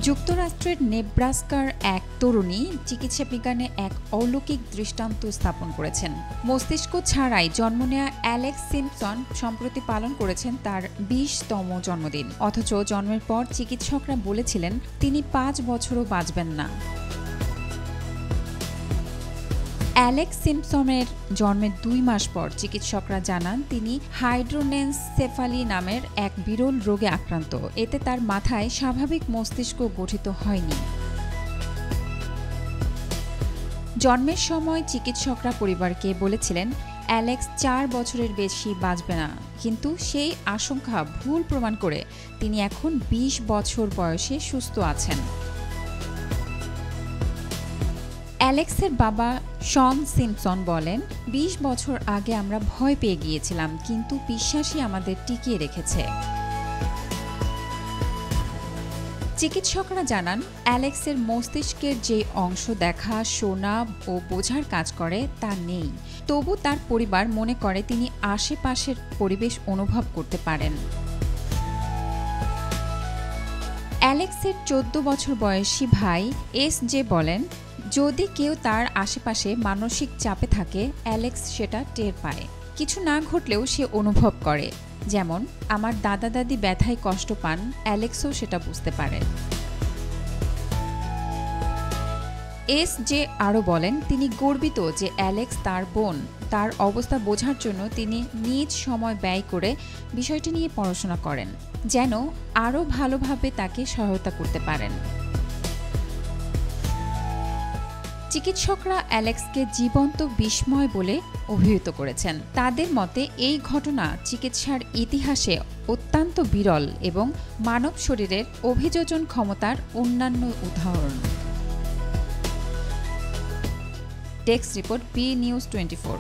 যুক্তরাষ্ট্রের নেব্রাস্কার এক তরুণী চিকিৎসা বিজ্ঞানে এক অলৌকিক দৃষ্টান্ত স্থাপন করেছেন। মস্তিষ্ক ছাড়াই জন্ম নেওয়া অ্যালেক্স সিম্পসন সম্প্রতি পালন করেছেন তার ২০তম জন্মদিন। অথচ জন্মের পর চিকিৎসকরা বলেছিলেন তিনি ৫ বছরও বাঁচবেন না। অ্যালেক্স সিম্পসনের জন্মের ২ মাস পর চিকিৎসকরা জানান তিনি হাইড্রোনেনসেফালি নামের এক বিরল রোগে আক্রান্ত। এতে তার মাথায় স্বাভাবিক মস্তিষ্ক গঠিত হয়নি। জন্মের সময় চিকিৎসকরা পরিবারকে বলেছিলেন অ্যালেক্স ৪ বছরের বেশি বাঁচবে না, কিন্তু সেই আশঙ্কা ভুল প্রমাণ করে তিনি এখন ২০ বছর বয়সে সুস্থ আছেন। অ্যালেক্সের বাবা শন সিম্পসন বলেন, ২০ বছর আগে আমরা ভয় পেয়ে গিয়েছিলাম, কিন্তু বিশ্বাসই আমাদের টিকিয়ে রেখেছে। চিকিৎসকরা জানান অ্যালেক্সের মস্তিষ্কের যে অংশ দেখা, শোনা ও বোঝার কাজ করে তা নেই। তবু তার পরিবার মনে করে তিনি আশেপাশের পরিবেশ অনুভব করতে পারেন। অ্যালেক্সের ১৪ বছর বয়সী ভাই এস.জে বলেন, যদি কেউ তার আশেপাশে মানসিক চাপে থাকে অ্যালেক্স সেটা টের পায়। কিছু না ঘটলেও সে অনুভব করে। যেমন আমার দাদা দাদি ব্যথায় কষ্ট পান, অ্যালেক্সও সেটা বুঝতে পারে। এস.জে আরও বলেন, তিনি গর্বিত যে অ্যালেক্স তার বোন। তার অবস্থা বোঝার জন্য তিনি নিজ সময় ব্যয় করে বিষয়টি নিয়ে পড়াশোনা করেন, যেন আরও ভালোভাবে তাকে সহায়তা করতে পারেন। চিকিৎসকরা অ্যালেক্সকে জীবন্ত বিস্ময় বলে অভিহিত করেছেন। তাদের মতে এই ঘটনা চিকিৎসার ইতিহাসে অত্যন্ত বিরল এবং মানব শরীরের অভিযোজন ক্ষমতার অন্যান্য উদাহরণ। Desk report, B news 24।